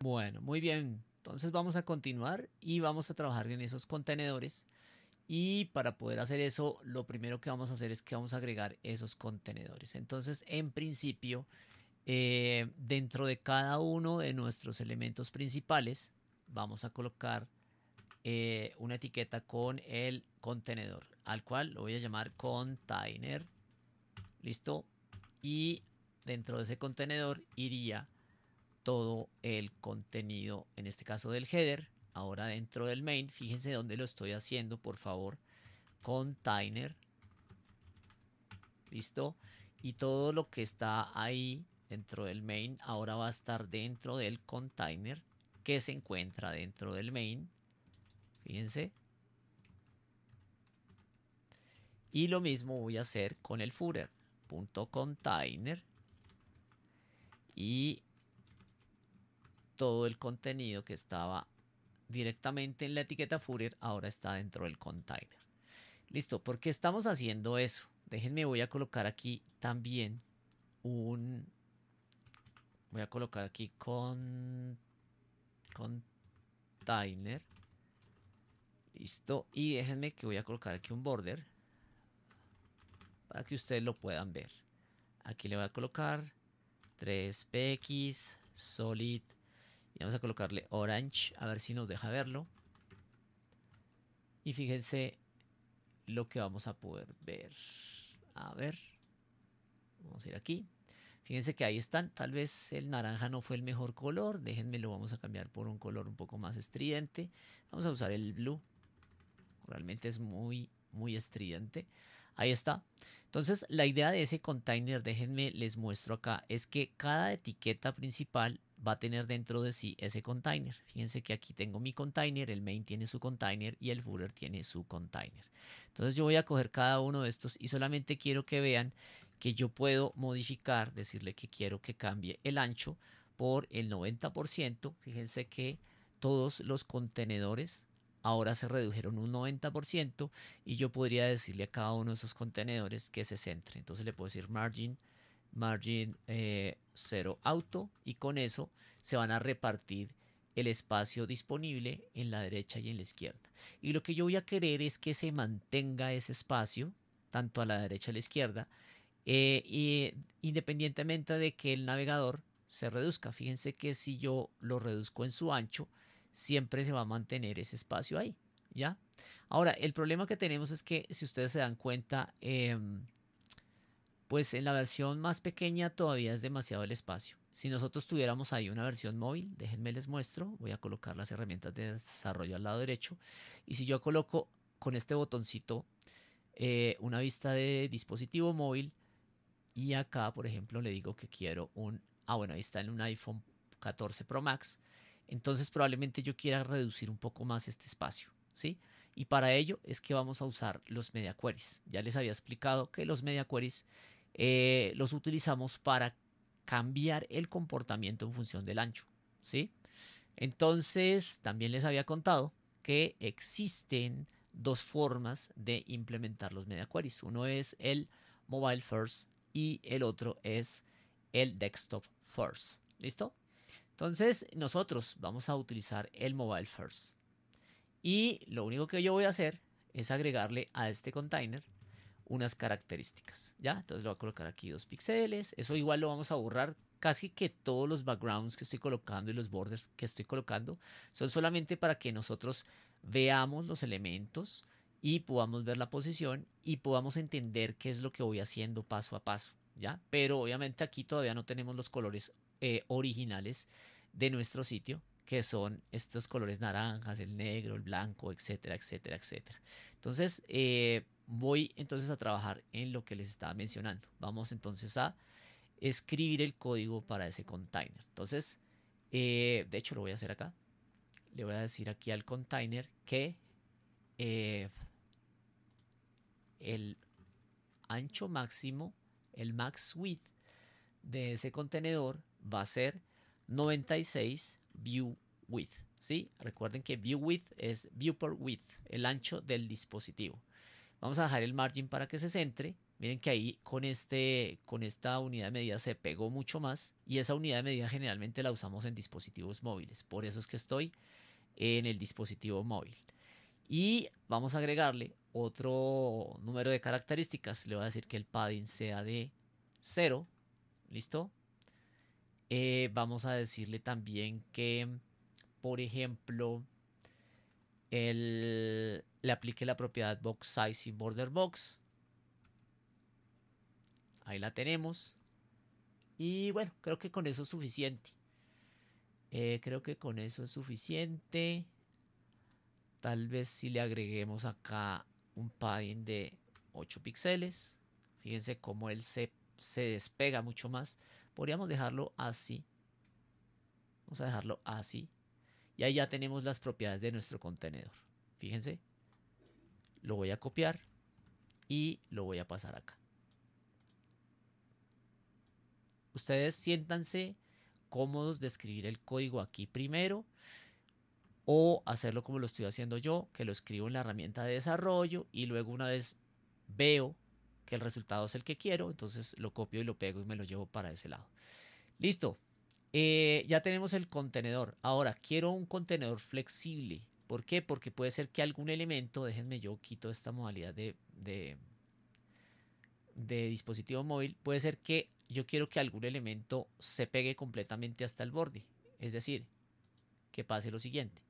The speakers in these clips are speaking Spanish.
Bueno, muy bien. Entonces vamos a continuar y vamos a trabajar en esos contenedores. Y para poder hacer eso, lo primero que vamos a hacer es que vamos a agregar esos contenedores. Entonces, en principio, dentro de cada uno de nuestros elementos principales, vamos a colocar una etiqueta con el contenedor, al cual lo voy a llamar container. ¿Listo? Y dentro de ese contenedor iría todo el contenido, en este caso del header. Ahora dentro del main, fíjense dónde lo estoy haciendo, por favor. Container. ¿Listo? Y todo lo que está ahí dentro del main ahora va a estar dentro del container que se encuentra dentro del main. Fíjense. Y lo mismo voy a hacer con el footer. Punto container. Y todo el contenido que estaba directamente en la etiqueta footer ahora está dentro del container. Listo, ¿por qué estamos haciendo eso? Déjenme, voy a colocar aquí también un... Voy a colocar aquí container. Listo, y déjenme que voy a colocar aquí un border para que ustedes lo puedan ver. Aquí le voy a colocar 3px solid y vamos a colocarle orange a ver si nos deja verlo. Y fíjense lo que vamos a poder ver. A ver, vamos a ir aquí. Fíjense que ahí están. Tal vez el naranja no fue el mejor color. Déjenme, lo vamos a cambiar por un color un poco más estridente. Vamos a usar el blue. Realmente es muy, muy estridente. Ahí está. Entonces, la idea de ese container, déjenme, les muestro acá, es que cada etiqueta principal va a tener dentro de sí ese container. Fíjense que aquí tengo mi container, el main tiene su container y el footer tiene su container. Entonces yo voy a coger cada uno de estos y solamente quiero que vean que yo puedo modificar, decirle que quiero que cambie el ancho por el 90%. Fíjense que todos los contenedores ahora se redujeron un 90% y yo podría decirle a cada uno de esos contenedores que se centre. Entonces le puedo decir margin 0 auto y con eso se van a repartir el espacio disponible en la derecha y en la izquierda. Y lo que yo voy a querer es que se mantenga ese espacio tanto a la derecha y a la izquierda y independientemente de que el navegador se reduzca. Fíjense que si yo lo reduzco en su ancho, siempre se va a mantener ese espacio ahí, ¿ya? Ahora, el problema que tenemos es que si ustedes se dan cuenta, pues en la versión más pequeña todavía es demasiado el espacio. Si nosotros tuviéramos ahí una versión móvil, déjenme les muestro, voy a colocar las herramientas de desarrollo al lado derecho, y si yo coloco con este botoncito una vista de dispositivo móvil, y acá, por ejemplo, le digo que quiero bueno, ahí está en un iPhone 14 Pro Max. Entonces probablemente yo quiera reducir un poco más este espacio, ¿sí? Y para ello es que vamos a usar los media queries. Ya les había explicado que los media queries los utilizamos para cambiar el comportamiento en función del ancho, ¿sí? Entonces también les había contado que existen dos formas de implementar los media queries. Uno es el mobile first y el otro es el desktop first. ¿Listo? Entonces nosotros vamos a utilizar el mobile first. Y lo único que yo voy a hacer es agregarle a este container unas características. ¿Ya? Entonces le voy a colocar aquí 2 píxeles. Eso igual lo vamos a borrar. Casi que todos los backgrounds que estoy colocando y los borders que estoy colocando son solamente para que nosotros veamos los elementos y podamos ver la posición y podamos entender qué es lo que voy haciendo paso a paso, ¿ya? Pero obviamente aquí todavía no tenemos los colores originales de nuestro sitio, que son estos colores naranjas, el negro, el blanco, etcétera, etcétera, etcétera. Entonces, voy entonces a trabajar en lo que les estaba mencionando. Vamos entonces a escribir el código para ese container. Entonces, de hecho lo voy a hacer acá. Le voy a decir aquí al container que el ancho máximo, el max width de ese contenedor va a ser 96 view width, ¿sí? Recuerden que view width es viewport width, el ancho del dispositivo. Vamos a dejar el margin para que se centre Miren que ahí con esta unidad de medida se pegó mucho más y esa unidad de medida generalmente la usamos en dispositivos móviles. Por eso es que estoy en el dispositivo móvil. Y vamos a agregarle otro número de características. Le voy a decir que el padding sea de 0. ¿Listo? Vamos a decirle también que, por ejemplo, le aplique la propiedad box size sin border box. Ahí la tenemos. Y bueno, creo que con eso es suficiente. Creo que con eso es suficiente. Tal vez si le agreguemos acá un padding de 8 píxeles. Fíjense cómo él se despega mucho más. Podríamos dejarlo así. Vamos a dejarlo así. Y ahí ya tenemos las propiedades de nuestro contenedor. Fíjense. Lo voy a copiar y lo voy a pasar acá. Ustedes siéntanse cómodos de escribir el código aquí primero o hacerlo como lo estoy haciendo yo, que lo escribo en la herramienta de desarrollo y luego una vez veo que el resultado es el que quiero, entonces lo copio y lo pego y me lo llevo para ese lado. Listo. Ya tenemos el contenedor. Ahora, quiero un contenedor flexible. ¿Por qué? Porque puede ser que algún elemento, déjenme yo quito esta modalidad de dispositivo móvil, puede ser que yo quiero que algún elemento se pegue completamente hasta el borde. Es decir, que pase lo siguiente.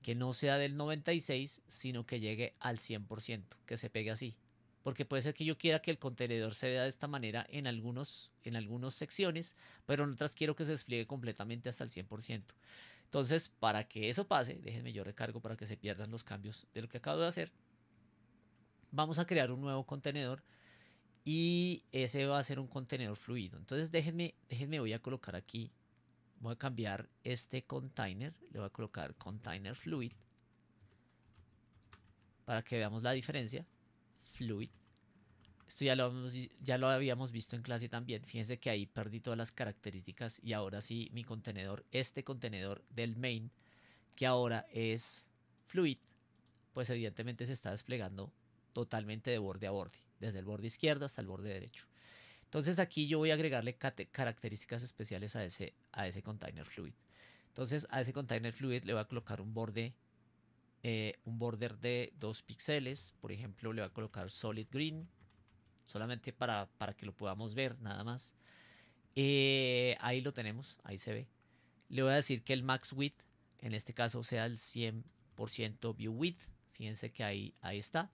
Que no sea del 96, sino que llegue al 100%, que se pegue así. Porque puede ser que yo quiera que el contenedor se vea de esta manera en algunas secciones, pero en otras quiero que se despliegue completamente hasta el 100%. Entonces, para que eso pase, déjenme yo recargo para que se pierdan los cambios de lo que acabo de hacer. Vamos a crear un nuevo contenedor y ese va a ser un contenedor fluido. Entonces, déjenme voy a colocar aquí, voy a cambiar este container, le voy a colocar container fluid para que veamos la diferencia. Fluid. Esto ya lo habíamos visto en clase también. Fíjense que ahí perdí todas las características y ahora sí mi contenedor, este contenedor del main, que ahora es fluid, pues evidentemente se está desplegando totalmente de borde a borde, desde el borde izquierdo hasta el borde derecho. Entonces aquí yo voy a agregarle características especiales a ese container fluid. Entonces a ese container fluid le voy a colocar un border de 2 píxeles. Por ejemplo, le voy a colocar solid green, solamente para que lo podamos ver nada más. Ahí lo tenemos, ahí se ve. Le voy a decir que el max width en este caso sea el 100% view width. Fíjense que ahí está.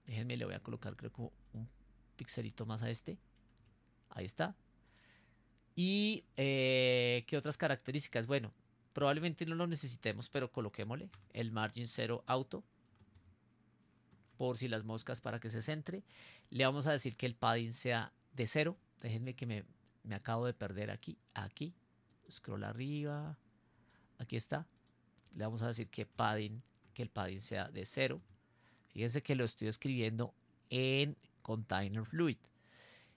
Déjenme, le voy a colocar creo que un pixelito más a este. Ahí está. Y ¿qué otras características? Bueno, probablemente no lo necesitemos, pero coloquémosle el margin 0 auto por si las moscas para que se centre. Le vamos a decir que el padding sea de 0. Déjenme que me acabo de perder aquí. Scroll arriba. Aquí está. Le vamos a decir que el padding sea de 0. Fíjense que lo estoy escribiendo en container fluid.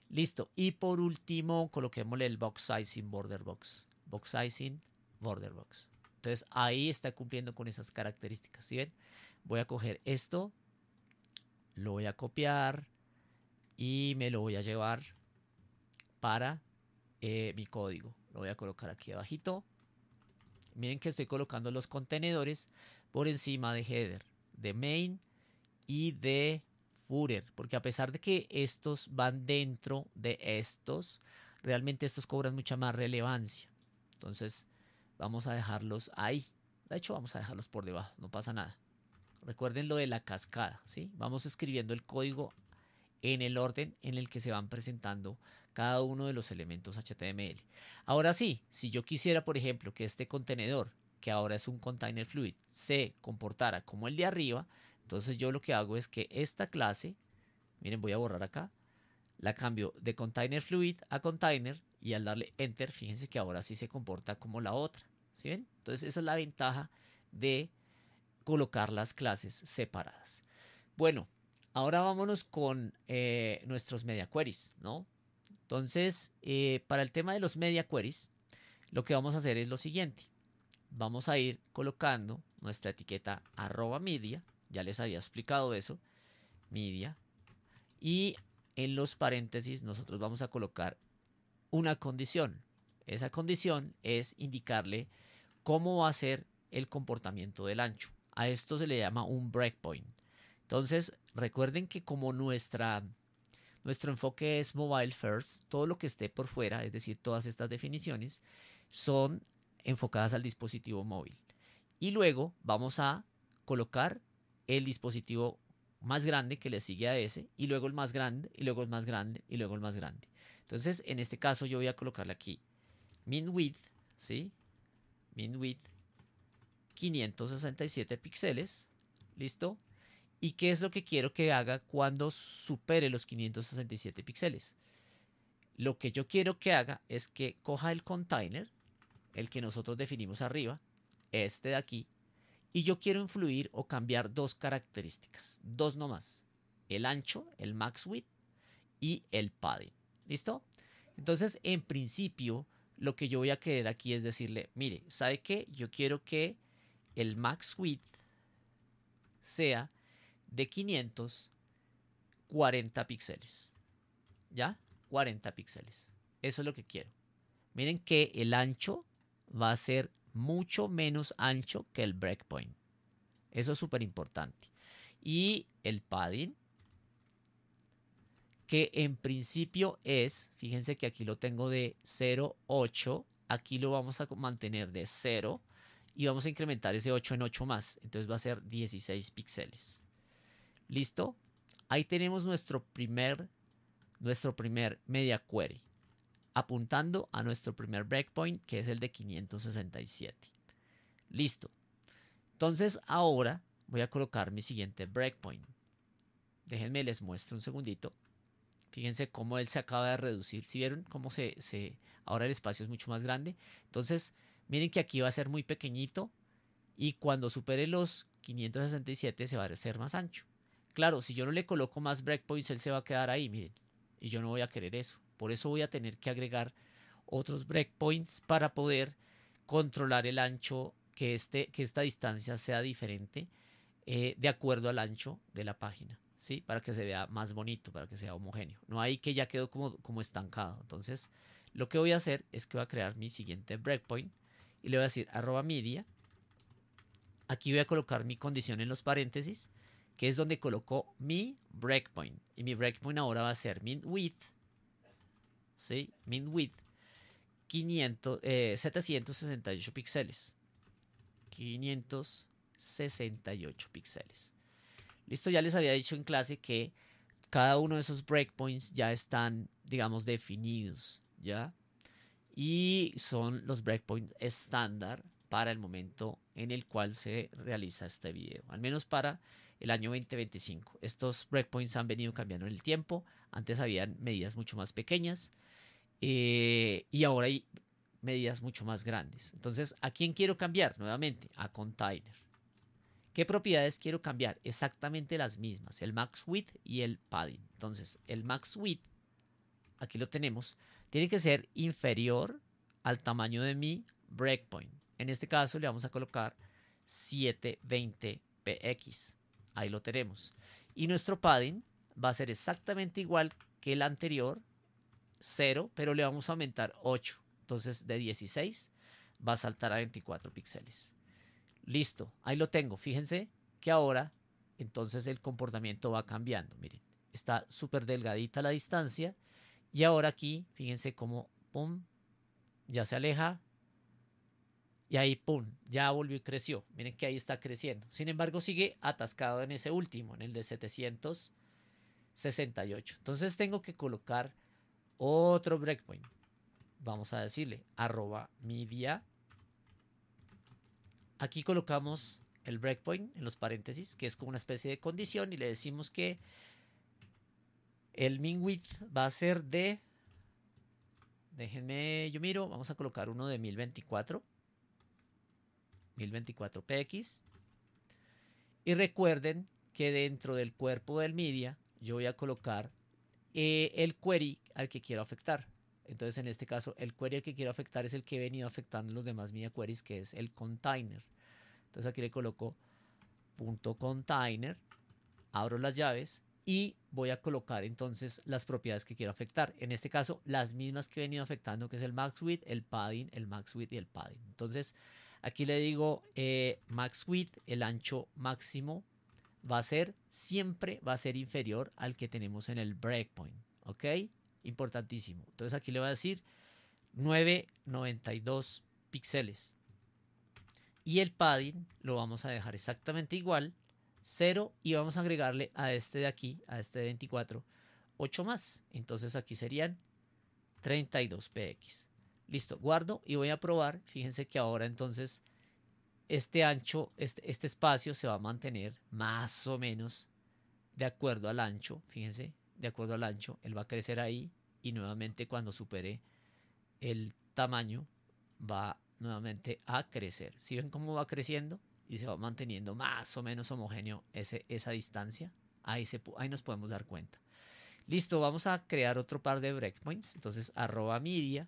Listo. Y por último, coloquémosle el box sizing border box. Box sizing border box. Entonces ahí está cumpliendo con esas características. ¿Sí ven? Voy a coger esto, lo voy a copiar y me lo voy a llevar para mi código. Lo voy a colocar aquí abajito. Miren que estoy colocando los contenedores por encima de header, de main y de footer, porque a pesar de que estos van dentro de estos, realmente estos cobran mucha más relevancia. Entonces vamos a dejarlos ahí. De hecho, vamos a dejarlos por debajo, no pasa nada. Recuerden lo de la cascada, ¿sí? Vamos escribiendo el código en el orden en el que se van presentando cada uno de los elementos HTML. Ahora sí, si yo quisiera, por ejemplo, que este contenedor, que ahora es un container fluid, se comportara como el de arriba, entonces yo lo que hago es que esta clase, miren, voy a borrar acá, la cambio de container fluid a container y al darle enter, fíjense que ahora sí se comporta como la otra. ¿Sí ven? Entonces esa es la ventaja de colocar las clases separadas. Bueno, ahora vámonos con nuestros media queries, ¿no? Entonces, para el tema de los media queries, lo que vamos a hacer es lo siguiente. Vamos a ir colocando nuestra etiqueta @media. Ya les había explicado eso. Media. Y en los paréntesis nosotros vamos a colocar una condición. Esa condición es indicarle cómo va a ser el comportamiento del ancho. A esto se le llama un breakpoint. Entonces, recuerden que como nuestro enfoque es mobile first, todo lo que esté por fuera, es decir, todas estas definiciones, son enfocadas al dispositivo móvil. Y luego vamos a colocar el dispositivo más grande que le sigue a ese, y luego el más grande, y luego el más grande, y luego el más grande. Entonces, en este caso yo voy a colocarle aquí min width, ¿sí? Min width 567 píxeles, ¿listo? ¿Y qué es lo que quiero que haga cuando supere los 567 píxeles? Lo que yo quiero que haga es que coja el container, el que nosotros definimos arriba, este de aquí, y yo quiero influir o cambiar dos características, dos nomás, el ancho, el max width y el padding, ¿listo? Entonces, en principio, lo que yo voy a querer aquí es decirle, mire, ¿sabe qué? Yo quiero que el max width sea de 540 píxeles, ¿ya? 40 píxeles. Eso es lo que quiero. Miren que el ancho va a ser mucho menos ancho que el breakpoint. Eso es súper importante. Y el padding, que en principio es, fíjense que aquí lo tengo de 0,8, aquí lo vamos a mantener de 0 y vamos a incrementar ese 8 en 8 más. Entonces va a ser 16 píxeles. ¿Listo? Ahí tenemos nuestro primer media query, apuntando a nuestro primer breakpoint, que es el de 567. Listo. Entonces ahora voy a colocar mi siguiente breakpoint. Déjenme les muestro un segundito. Fíjense cómo él se acaba de reducir. ¿Sí vieron cómo ahora el espacio es mucho más grande? Entonces, miren que aquí va a ser muy pequeñito y cuando supere los 567 se va a hacer más ancho. Claro, si yo no le coloco más breakpoints, él se va a quedar ahí, miren. Y yo no voy a querer eso. Por eso voy a tener que agregar otros breakpoints para poder controlar el ancho, que esta distancia sea diferente de acuerdo al ancho de la página, ¿sí? Para que se vea más bonito, para que sea homogéneo. No hay que ya quedó como estancado. Entonces, lo que voy a hacer es que voy a crear mi siguiente breakpoint y le voy a decir @media. Aquí voy a colocar mi condición en los paréntesis, que es donde coloco mi breakpoint. Y mi breakpoint ahora va a ser min width, ¿sí? Min width 768 píxeles. 568 píxeles. Listo, ya les había dicho en clase que cada uno de esos breakpoints ya están, digamos, definidos, ¿ya? Y son los breakpoints estándar para el momento en el cual se realiza este video, al menos para el año 2025. Estos breakpoints han venido cambiando en el tiempo. Antes habían medidas mucho más pequeñas y ahora hay medidas mucho más grandes. Entonces, ¿a quién quiero cambiar? Nuevamente, a container. ¿Qué propiedades quiero cambiar? Exactamente las mismas, el max width y el padding. Entonces, el max width, aquí lo tenemos, tiene que ser inferior al tamaño de mi breakpoint. En este caso le vamos a colocar 720px. Ahí lo tenemos. Y nuestro padding va a ser exactamente igual que el anterior, 0, pero le vamos a aumentar 8. Entonces de 16 va a saltar a 24 píxeles. Listo, ahí lo tengo. Fíjense que ahora entonces el comportamiento va cambiando. Miren, está súper delgadita la distancia. Y ahora aquí, fíjense cómo, pum, ya se aleja. Y ahí, pum, ya volvió y creció. Miren que ahí está creciendo. Sin embargo, sigue atascado en ese último, en el de 768. Entonces tengo que colocar otro breakpoint. Vamos a decirle @media. Aquí colocamos el breakpoint en los paréntesis, que es como una especie de condición, y le decimos que el min width va a ser de, déjenme, yo miro, vamos a colocar uno de 1024px. Y recuerden que dentro del cuerpo del media yo voy a colocar el query al que quiero afectar. Entonces, en este caso, el query al que quiero afectar es el que he venido afectando los demás media queries, que es el container. Entonces aquí le coloco .container, abro las llaves y voy a colocar entonces las propiedades que quiero afectar. En este caso, las mismas que he venido afectando, que es el max width, el padding, el max width y el padding. Entonces, aquí le digo max width, el ancho máximo va a ser, siempre va a ser inferior al que tenemos en el breakpoint. ¿Ok? Importantísimo. Entonces, aquí le voy a decir 992 píxeles. Y el padding lo vamos a dejar exactamente igual, 0, y vamos a agregarle a este de aquí, a este de 24, 8 más. Entonces aquí serían 32 px. Listo, guardo y voy a probar. Fíjense que ahora entonces este ancho, este espacio se va a mantener más o menos de acuerdo al ancho. Fíjense, de acuerdo al ancho, él va a crecer ahí y nuevamente cuando supere el tamaño va nuevamente a crecer. ¿Sí ven cómo va creciendo? Y se va manteniendo más o menos homogéneo esa distancia. Ahí nos podemos dar cuenta. Listo, vamos a crear otro par de breakpoints. Entonces, arroba media.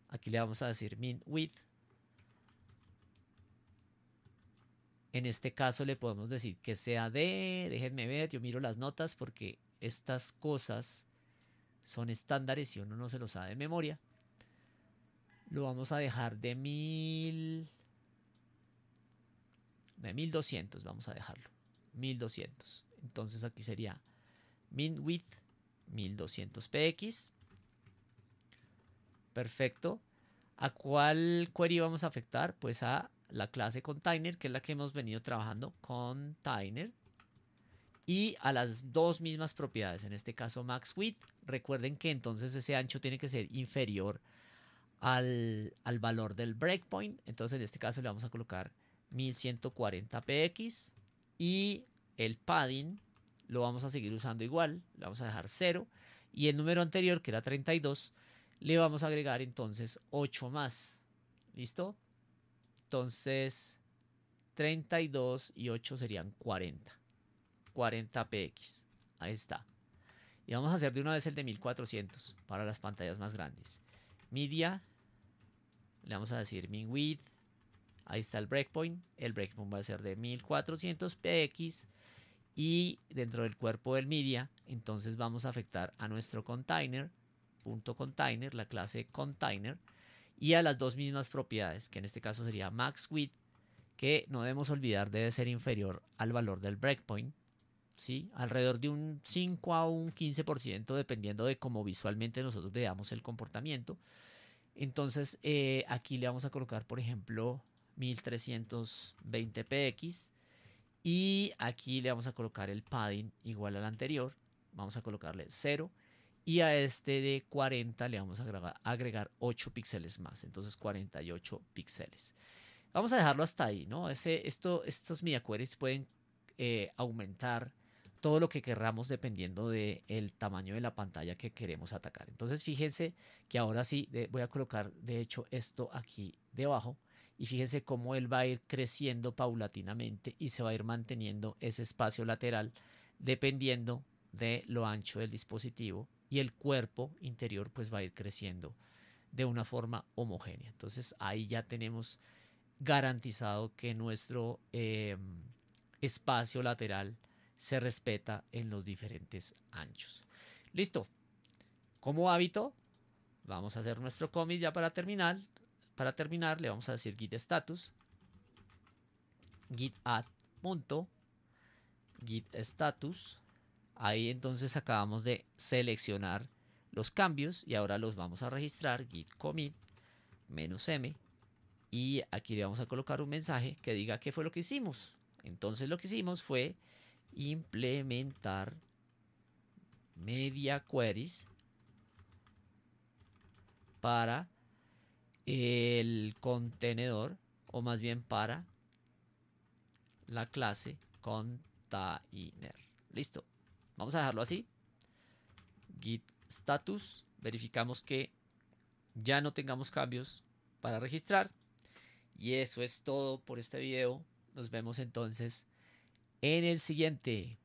Aquí le vamos a decir min width. En este caso le podemos decir que sea de, déjenme ver, yo miro las notas porque estas cosas son estándares y uno no se lo sabe de memoria. Lo vamos a dejar de 1200, vamos a dejarlo. 1200. Entonces aquí sería min width 1200 px. Perfecto. ¿A cuál query vamos a afectar? Pues a la clase container, que es la que hemos venido trabajando, container. Y a las dos mismas propiedades, en este caso max width. Recuerden que entonces ese ancho tiene que ser inferior al valor del breakpoint. Entonces en este caso le vamos a colocar 1140 px. Y el padding lo vamos a seguir usando igual. Le vamos a dejar 0. Y el número anterior, que era 32, le vamos a agregar entonces 8 más. ¿Listo? Entonces 32 y 8 serían 40. 40 px. Ahí está. Y vamos a hacer de una vez el de 1400 para las pantallas más grandes. Media. Le vamos a decir min width. Ahí está el breakpoint. El breakpoint va a ser de 1400 px. Y dentro del cuerpo del media, entonces vamos a afectar a nuestro container. .container, la clase container. Y a las dos mismas propiedades, que en este caso sería max width, que no debemos olvidar debe ser inferior al valor del breakpoint. ¿Sí? Alrededor de un 5 a un 15%, dependiendo de cómo visualmente nosotros veamos el comportamiento. Entonces aquí le vamos a colocar, por ejemplo, 1320 px. Y aquí le vamos a colocar el padding igual al anterior. Vamos a colocarle 0. Y a este de 40 le vamos a agregar 8 píxeles más. Entonces 48 píxeles. Vamos a dejarlo hasta ahí, ¿no? Estos media queries pueden aumentar todo lo que querramos dependiendo del tamaño de la pantalla que queremos atacar. Entonces fíjense que ahora sí voy a colocar de hecho esto aquí debajo y fíjense cómo él va a ir creciendo paulatinamente y se va a ir manteniendo ese espacio lateral dependiendo de lo ancho del dispositivo y el cuerpo interior pues va a ir creciendo de una forma homogénea. Entonces ahí ya tenemos garantizado que nuestro espacio lateral se respeta en los diferentes anchos. Listo. Como hábito, vamos a hacer nuestro commit ya para terminar. Para terminar, le vamos a decir git status, git add punto, git status. Ahí entonces acabamos de seleccionar los cambios y ahora los vamos a registrar. Git commit -m. Y aquí le vamos a colocar un mensaje que diga qué fue lo que hicimos. Entonces lo que hicimos fue implementar media queries para el contenedor, o más bien para la clase container. Listo. Vamos a dejarlo así. Git status. Verificamos que ya no tengamos cambios para registrar. Y eso es todo por este video. Nos vemos entonces en el siguiente.